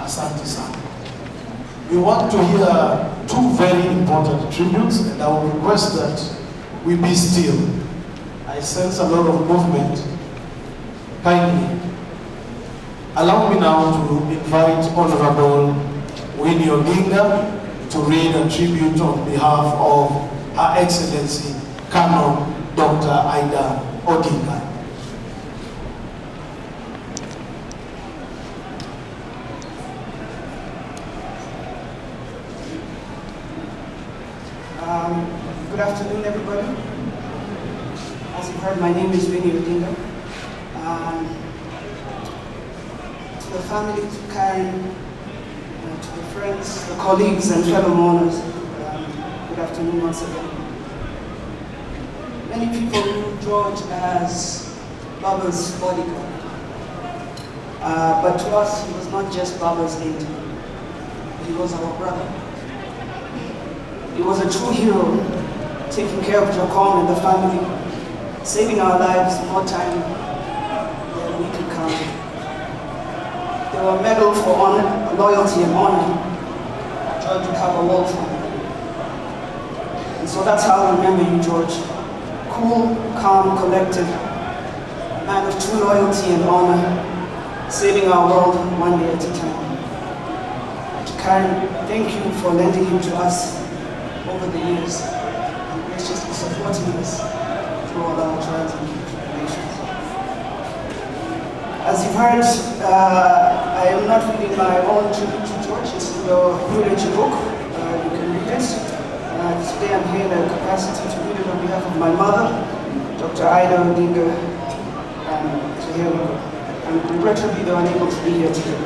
Asante sana. We want to hear two very important tributes, and I will request that we be still. I sense a lot of movement. Kindly allow me now to invite Honorable Winnie Odinga to read a tribute on behalf of Her Excellency Canon Dr. Ida Odinga. Good afternoon, everybody. As you've heard, my name is Winnie Odinga. To the family, to Karen, to the friends, the colleagues, and fellow mourners, good afternoon once again. Many people knew George as Baba's bodyguard. But to us, he was not just Baba's aide. He was our brother. He was a true hero, taking care of Jacom and the family, saving our lives more time than we could count. They were a medal for honor, loyalty and honor. George would have a wall for him. And so that's how I remember you, George. Cool, calm, collected, a man of true loyalty and honor, saving our world one day at a time. To Karen, thank you for lending him to us over the years, and graciously supporting us through all our trials and tribulations. As you've heard, I am not reading my own tribute to George. It's in your eulogy book. You can read it. Today I'm here in a capacity to read it on behalf of my mother, Dr. Ida Odinga, so here we go. I'm regrettably though unable to be here today.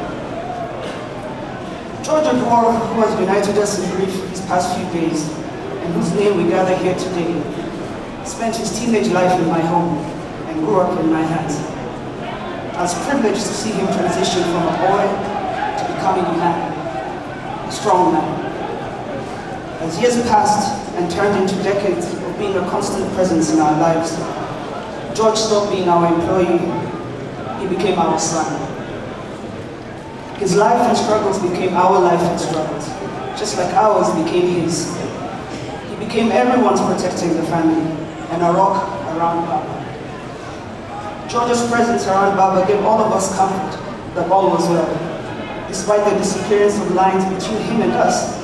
George Oduor, who has united us in grief these past few days, and whose name we gather here today, spent his teenage life in my home and grew up in my hands. I was privileged to see him transition from a boy to becoming a man, a strong man. As years passed and turned into decades of being a constant presence in our lives, George stopped being our employee. He became our son. His life and struggles became our life and struggles, just like ours became his. He became everyone's protecting the family, and a rock around Baba. George's presence around Baba gave all of us comfort that all was well. Despite the disappearance of lines between him and us,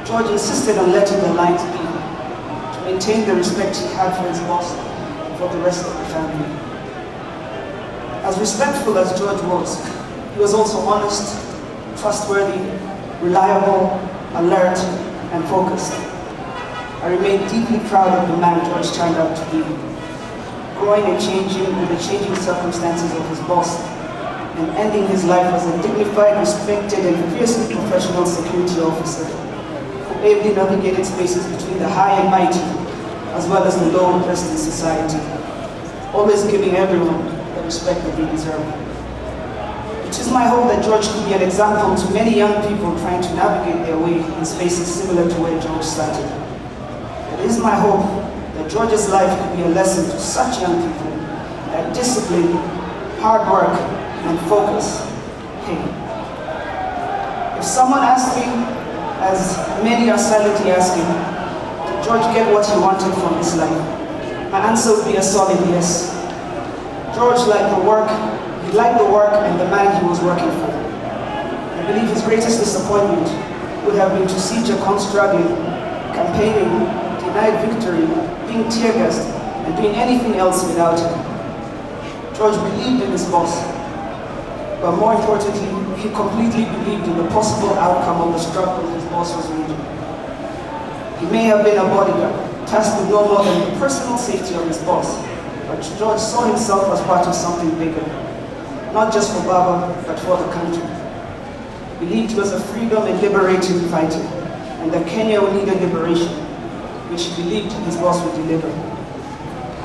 George insisted on letting the lines be, to maintain the respect he had for his boss and for the rest of the family. As respectful as George was, he was also honest, trustworthy, reliable, alert, and focused. I remain deeply proud of the man George turned out to be, growing and changing with the changing circumstances of his boss, and ending his life as a dignified, respected, and fiercely professional security officer who ably navigated spaces between the high and mighty, as well as the low and oppressed in society, always giving everyone the respect that they deserve. It is my hope that George could be an example to many young people trying to navigate their way in spaces similar to where George started. It is my hope that George's life could be a lesson to such young people that discipline, hard work, and focus pay. If someone asked me, as many are silently asking, did George get what he wanted from his life? My answer would be a solid yes. George liked the work. He liked the work and the man he was working for. I believe his greatest disappointment would have been to see Jacom struggling, campaigning, denied victory, being tear-gassed, and doing anything else without him. George believed in his boss, but more importantly, he completely believed in the possible outcome of the struggle his boss was waging. He may have been a bodyguard, tasked with no more than the personal safety of his boss, but George saw himself as part of something bigger. Not just for Baba, but for the country. He believed he was a freedom and liberating fighter, and that Kenya would need a liberation, which he believed his boss would deliver.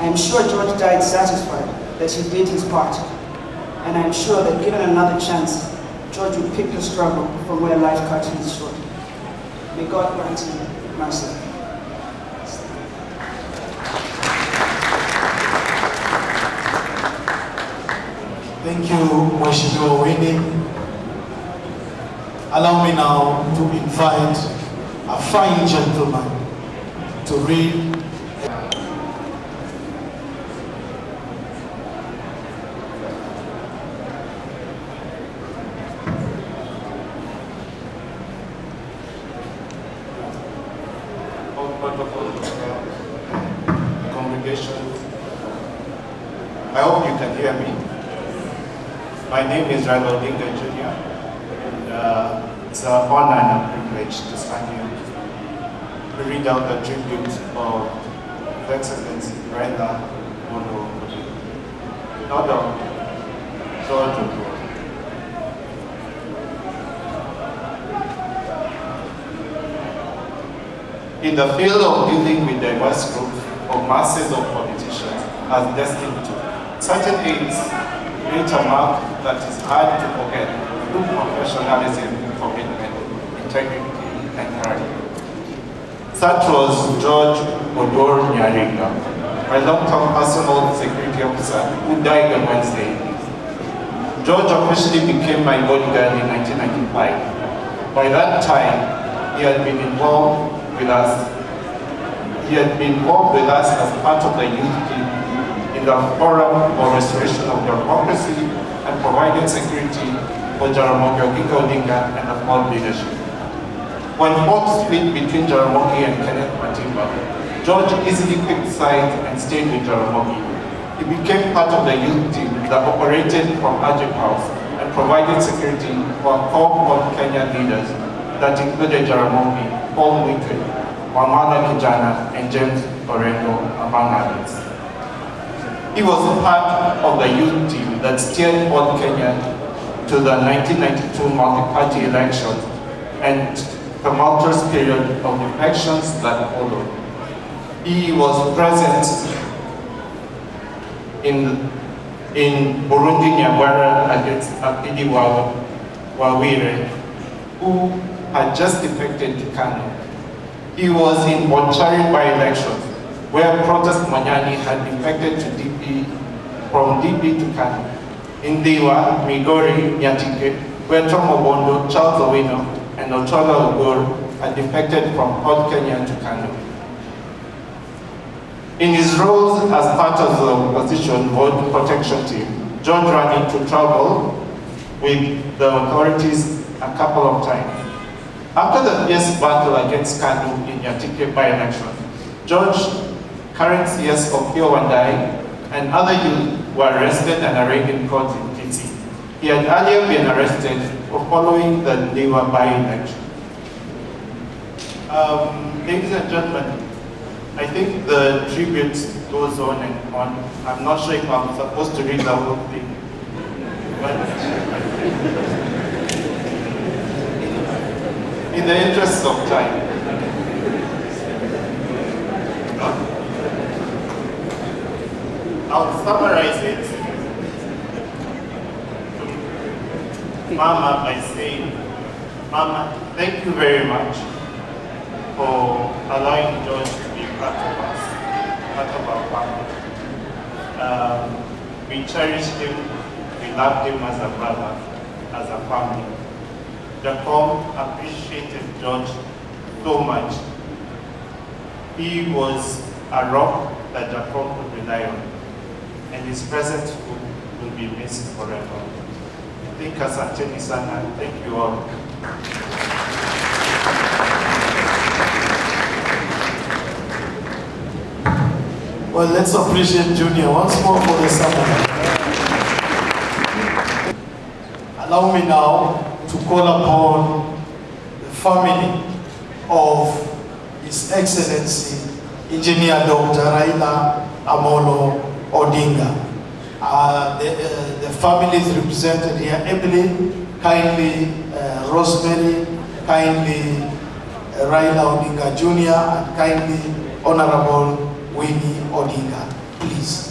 I am sure George died satisfied that he did his part, and I am sure that given another chance, George would pick the struggle from where life cut him short. May God grant him mercy. Thank you, Mheshimiwa Winnie. Allow me now to invite a fine gentleman to read. Congregation, I hope you can hear me. My name is Raila Odinga'S Jr. and it's an honor and a privilege to stand here to read out the tribute of His Excellency Raila Oduor, George Oduor. In the field of dealing with diverse groups of masses of politicians as destined to, certain aides reach a mark that is hard to forget through professionalism, commitment, integrity, and character. Such was George Oduor, my long-term personal security officer who died on Wednesday. George officially became my bodyguard in 1995. By that time, he had been involved with us. He had been involved with us as part of the youth team in the forum for restoration of democracy and providing security for Jaramogi Oginga Odinga and the whole leadership. When hope split between Jaramogi and Kenneth Matimba, George easily picked sides and stayed with Jaramogi. He became part of the youth team that operated from Ajib House and provided security for core Kenya leaders that included Jaramogi, Paul Wike, Wamala Kijana, and James Orengo, among others. He was part of the youth team that steered Port Kenya to the 1992 multi-party elections and tumultuous period of elections that followed. He was present in Burundi Nyagwara against Apidi Wawire, who had just defected to Kano. He was in Bonchari by-elections, where Protest Manyani had defected to DP, from DP to Kano. In Diwa, Migori, Nyatike, where Tom Obondo, Charles Owino, and Ochola Oduor had defected from Port Kenya to Kano. In his roles as part of the opposition vote protection team, George ran into trouble with the authorities a couple of times. After the fierce battle against Kanu in Nyatike by-election, George, current CS of Pio Wandai, and other youth were arrested and arraigned in court in Kisi. He had earlier been arrested for following the Diwa by-election. Ladies and gentlemen, I think the tribute goes on and on. I'm not sure if I'm supposed to read the whole thing, but in the interest of time, I'll summarize it to Mama by saying, Mama, thank you very much for allowing George to be part of us, part of our family. We cherished him, we loved him as a brother, as a family. Jacob appreciated George so much. He was a rock that Jacob could rely on, and his presence will be missed forever. I think asanteni sana. Thank you all. Well, let's appreciate Junior once more for the summary. Allow me now to call upon the family of His Excellency Engineer Dr. Raila Amolo Odinga. The family is represented here ably, kindly Rosemary, kindly Raila Odinga Jr., and kindly Honorable Winnie Odinga. Please.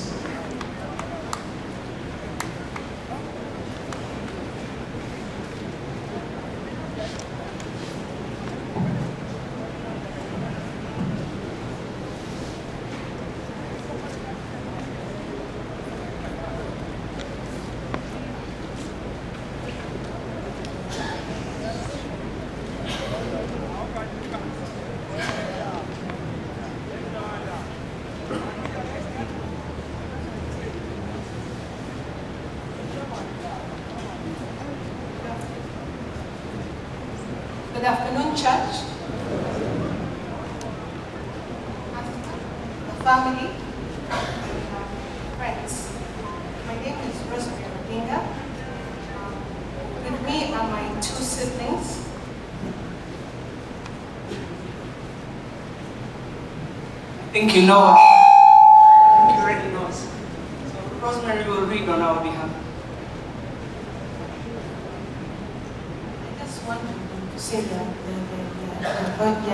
Good afternoon, church, the family, and friends. My name is Odinga. With me are my two siblings. I think you know. I think you already know. So Rosemary will read on our behalf. I just want to say their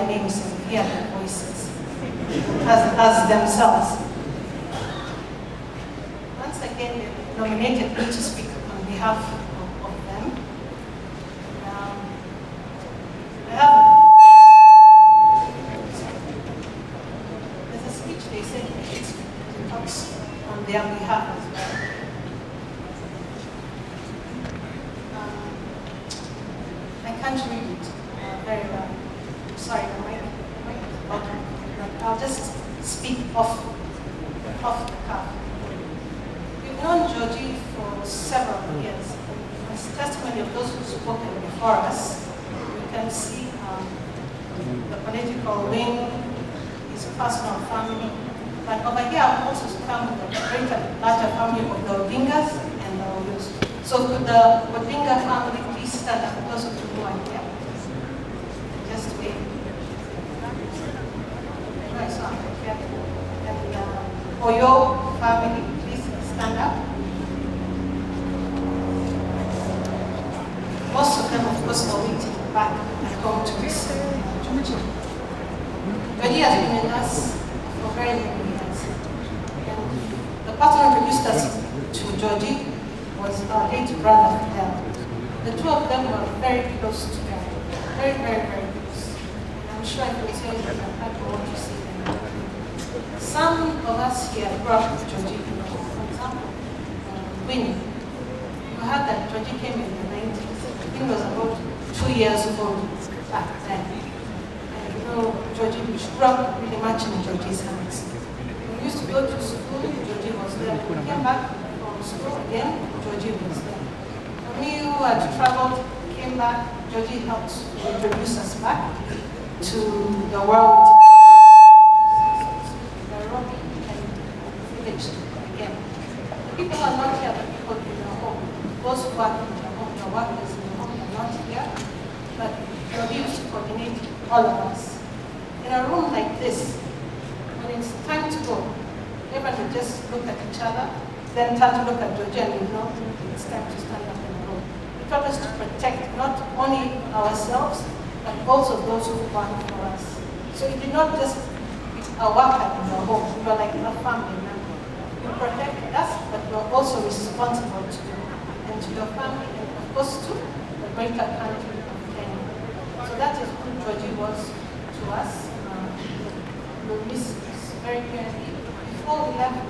names and hear their voices as themselves. Once again, they nominated me to speak on behalf of them. I have there's a speech they said I should speak to talks on their behalf as well. I can't read it very well. I'm sorry, the mic is bottom. I'll just speak off the cuff. We've known Georgie for several years. As testimony of those who've spoken before us, we can see the political wing, his personal family. But over here, I've also come with a greater, larger family of the Odinga'S and the Oduors. So could the Odinga family please stand up, those of you who are here? Just wait. I saw it. And for your family, please stand up. Most of them, of course, are waiting back at home to receive Georgie. Georgie has been with us for very many years. And the person who introduced us to Georgie was our late brother Raila. The two of them were very close together. Very, very, very close. And I'm sure I can tell you that I don't want to see them. Some of us here grew up with Georgie. For example, Winnie. You heard that Georgie came in the 90s. I think he was about 2 years old back then. And you know, Georgie, we grew up really much in Georgie's hands. When we used to go to school, Georgie was there. When we came back from school again, Georgie was there. For me who had traveled, came back, Georgie helped introduce us back to the world. Nairobi and village again. The people who are not here, the people in the home. Those who work in the home, the workers in the home are not here. But Georgie used to coordinate all of us. In a room like this, when it's time to go, everyone would just look at each other, then turn to look at Georgie and we know it's time to stand up in the room. It taught us to protect not only ourselves, but also those who work for us. So it did not just be a worker in the home, we were like a family member. You protected us, but you are also responsible to you and to your family, and of course to the greater country of Kenya. So that is who Georgie was to us. We'll miss this very clearly. Before we left,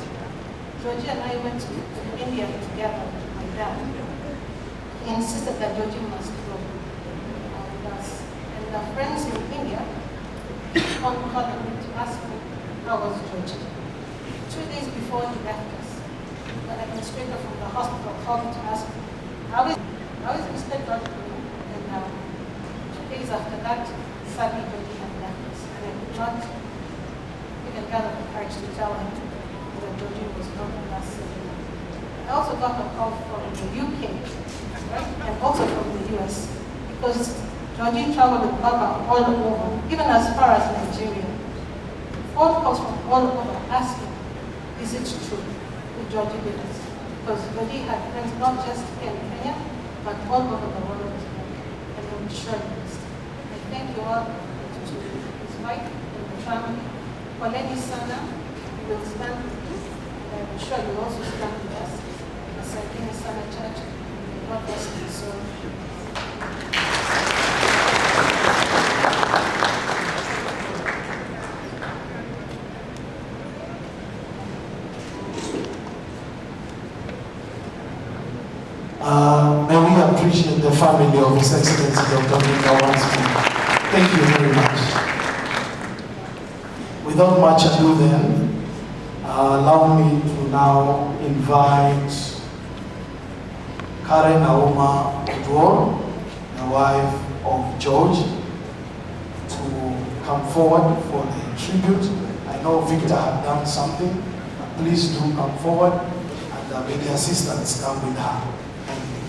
Georgie and I went to India together with my dad. He insisted that Georgie must go with us. And our friends in India called me to ask me how was Georgie. 2 days before he left us, the administrator from the hospital called me to ask me, how is Mr. Georgie doing? And 2 days after that, sadly Georgie had left us. And I could not even gather the courage to tell him that Georgie was not with us anymore. I also got a call from the UK, right? And also from the US, because Georgie traveled with Baba all over, even as far as Nigeria. Phone calls from all over asking, is it true with Georgie with us? Because Georgie had friends not just here in Kenya, but all over the world as well. And I'm sure he is. I thank you all to his wife and the family. Poleni Sana, we will stand with you, and I'm sure you will also stand with us. Asanteni Sana Church, and God bless you so. May we appreciate the family of His Excellency Dr. Odinga once more. Thank you very much. Without much ado then, allow me to now invite Karen Auma Oduor, the wife of George, to come forward for the tribute. I know Victor had done something. Please do come forward, and may the assistants come with her. Thank you.